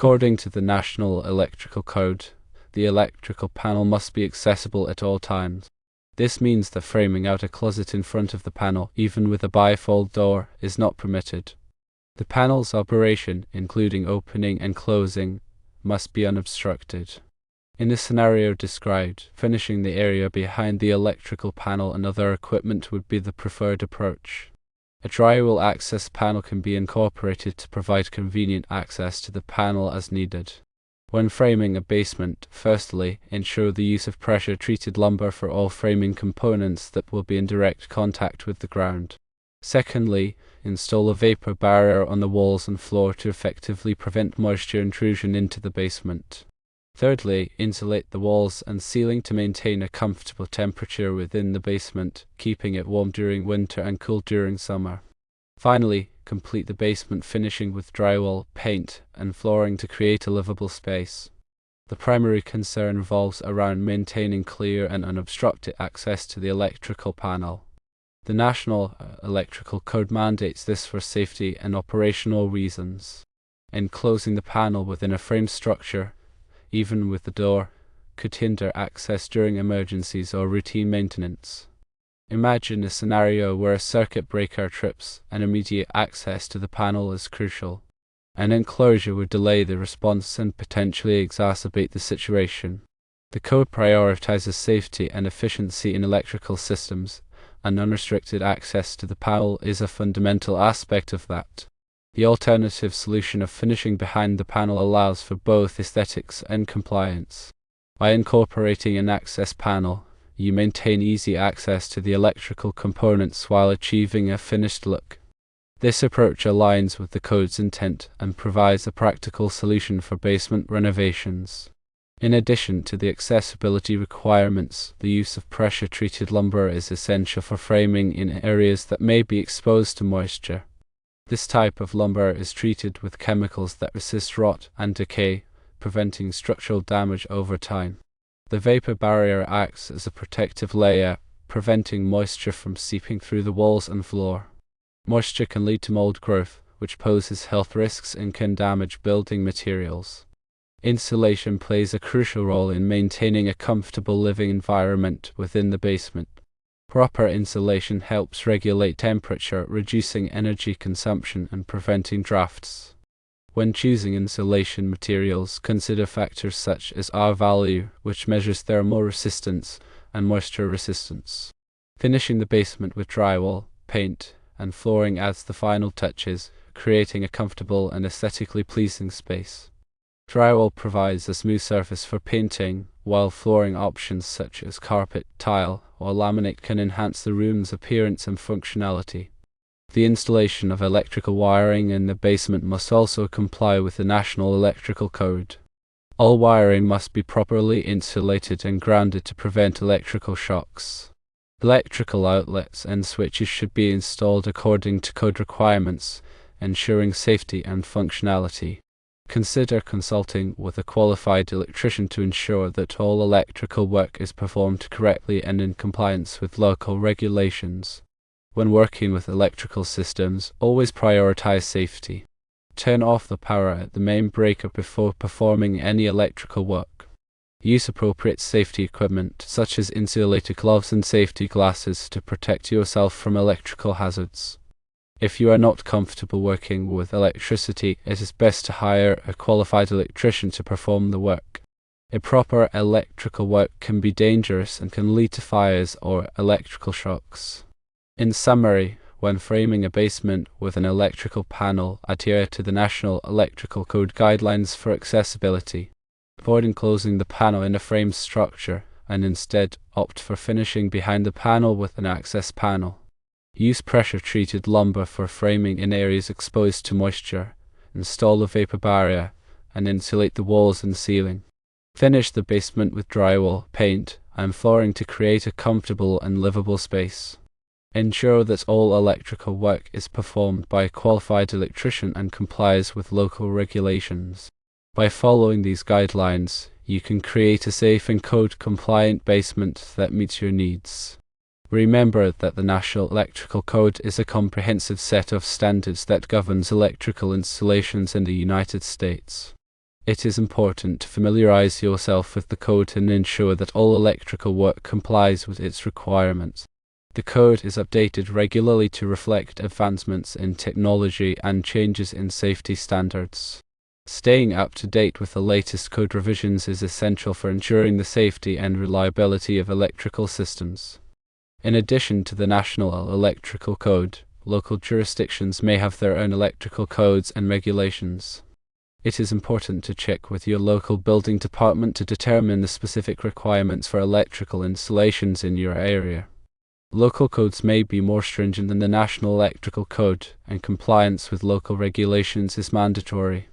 According to the National Electrical Code, the electrical panel must be accessible at all times. This means that framing out a closet in front of the panel, even with a bifold door, is not permitted. The panel's operation, including opening and closing, must be unobstructed. In the scenario described, finishing the area behind the electrical panel and other equipment would be the preferred approach. A drywall access panel can be incorporated to provide convenient access to the panel as needed. When framing a basement, firstly, ensure the use of pressure-treated lumber for all framing components that will be in direct contact with the ground. Secondly, install a vapor barrier on the walls and floor to effectively prevent moisture intrusion into the basement. Thirdly, insulate the walls and ceiling to maintain a comfortable temperature within the basement, keeping it warm during winter and cool during summer. Finally, complete the basement finishing with drywall, paint, and flooring to create a livable space. The primary concern revolves around maintaining clear and unobstructed access to the electrical panel. The National Electrical Code mandates this for safety and operational reasons. Enclosing the panel within a frame structure, even with the door, could hinder access during emergencies or routine maintenance. Imagine a scenario where a circuit breaker trips and immediate access to the panel is crucial. An enclosure would delay the response and potentially exacerbate the situation. The code prioritizes safety and efficiency in electrical systems, and unrestricted access to the panel is a fundamental aspect of that. The alternative solution of finishing behind the panel allows for both aesthetics and compliance. By incorporating an access panel, you maintain easy access to the electrical components while achieving a finished look. This approach aligns with the code's intent and provides a practical solution for basement renovations. In addition to the accessibility requirements, the use of pressure-treated lumber is essential for framing in areas that may be exposed to moisture. This type of lumber is treated with chemicals that resist rot and decay, preventing structural damage over time. The vapor barrier acts as a protective layer, preventing moisture from seeping through the walls and floor. Moisture can lead to mold growth, which poses health risks and can damage building materials. Insulation plays a crucial role in maintaining a comfortable living environment within the basement. Proper insulation helps regulate temperature, reducing energy consumption and preventing drafts. When choosing insulation materials, consider factors such as R value, which measures thermal resistance, and moisture resistance. Finishing the basement with drywall, paint, and flooring adds the final touches, creating a comfortable and aesthetically pleasing space. Drywall provides a smooth surface for painting, while flooring options such as carpet, tile, or laminate can enhance the room's appearance and functionality. The installation of electrical wiring in the basement must also comply with the National Electrical Code. All wiring must be properly insulated and grounded to prevent electrical shocks. Electrical outlets and switches should be installed according to code requirements, ensuring safety and functionality. Consider consulting with a qualified electrician to ensure that all electrical work is performed correctly and in compliance with local regulations. When working with electrical systems, always prioritize safety. Turn off the power at the main breaker before performing any electrical work. Use appropriate safety equipment, such as insulated gloves and safety glasses, to protect yourself from electrical hazards. If you are not comfortable working with electricity, it is best to hire a qualified electrician to perform the work. Improper electrical work can be dangerous and can lead to fires or electrical shocks. In summary, when framing a basement with an electrical panel, adhere to the National Electrical Code guidelines for accessibility. Avoid enclosing the panel in a frame structure, and instead opt for finishing behind the panel with an access panel. Use pressure-treated lumber for framing in areas exposed to moisture. Install a vapor barrier, and insulate the walls and ceiling. Finish the basement with drywall, paint, and flooring to create a comfortable and livable space. Ensure that all electrical work is performed by a qualified electrician and complies with local regulations. By following these guidelines, you can create a safe and code-compliant basement that meets your needs. Remember that the National Electrical Code is a comprehensive set of standards that governs electrical installations in the United States. It is important to familiarize yourself with the code and ensure that all electrical work complies with its requirements. The code is updated regularly to reflect advancements in technology and changes in safety standards. Staying up to date with the latest code revisions is essential for ensuring the safety and reliability of electrical systems. In addition to the National Electrical Code, local jurisdictions may have their own electrical codes and regulations. It is important to check with your local building department to determine the specific requirements for electrical installations in your area. Local codes may be more stringent than the National Electrical Code, and compliance with local regulations is mandatory.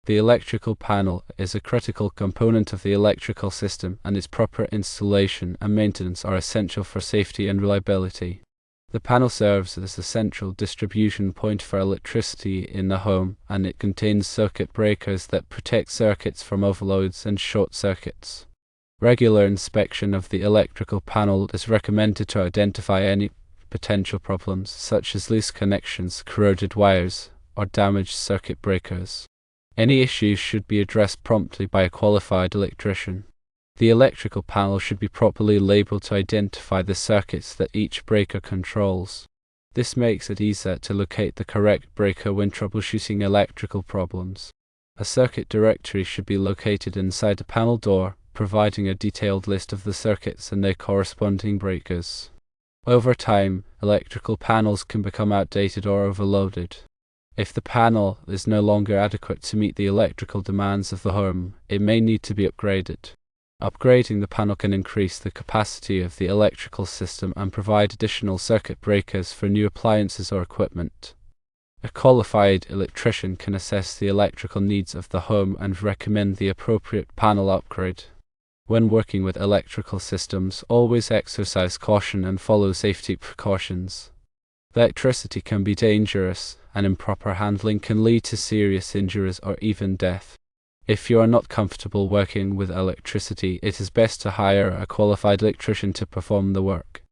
The electrical panel is a critical component of the electrical system, and its proper installation and maintenance are essential for safety and reliability. The panel serves as the central distribution point for electricity in the home, and it contains circuit breakers that protect circuits from overloads and short circuits. Regular inspection of the electrical panel is recommended to identify any potential problems, such as loose connections, corroded wires, or damaged circuit breakers. Any issues should be addressed promptly by a qualified electrician. The electrical panel should be properly labeled to identify the circuits that each breaker controls. This makes it easier to locate the correct breaker when troubleshooting electrical problems. A circuit directory should be located inside the panel door, providing a detailed list of the circuits and their corresponding breakers. Over time, electrical panels can become outdated or overloaded. If the panel is no longer adequate to meet the electrical demands of the home, it may need to be upgraded. Upgrading the panel can increase the capacity of the electrical system and provide additional circuit breakers for new appliances or equipment. A qualified electrician can assess the electrical needs of the home and recommend the appropriate panel upgrade. When working with electrical systems, always exercise caution and follow safety precautions. Electricity can be dangerous, and improper handling can lead to serious injuries or even death. If you are not comfortable working with electricity, it is best to hire a qualified electrician to perform the work.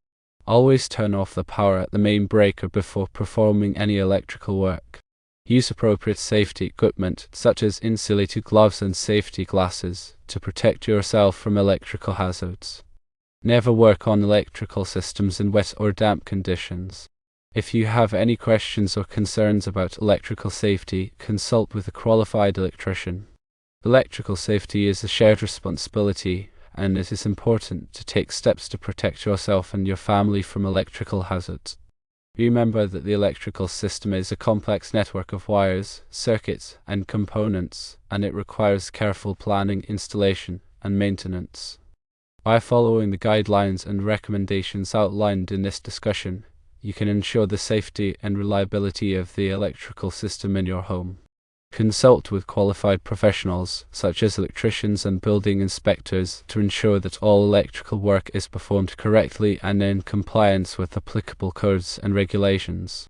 Always turn off the power at the main breaker before performing any electrical work. Use appropriate safety equipment, such as insulated gloves and safety glasses, to protect yourself from electrical hazards. Never work on electrical systems in wet or damp conditions. If you have any questions or concerns about electrical safety, consult with a qualified electrician. Electrical safety is a shared responsibility, and it is important to take steps to protect yourself and your family from electrical hazards. Remember that the electrical system is a complex network of wires, circuits, and components, and it requires careful planning, installation, and maintenance. By following the guidelines and recommendations outlined in this discussion, you can ensure the safety and reliability of the electrical system in your home. Consult with qualified professionals, such as electricians and building inspectors, to ensure that all electrical work is performed correctly and in compliance with applicable codes and regulations.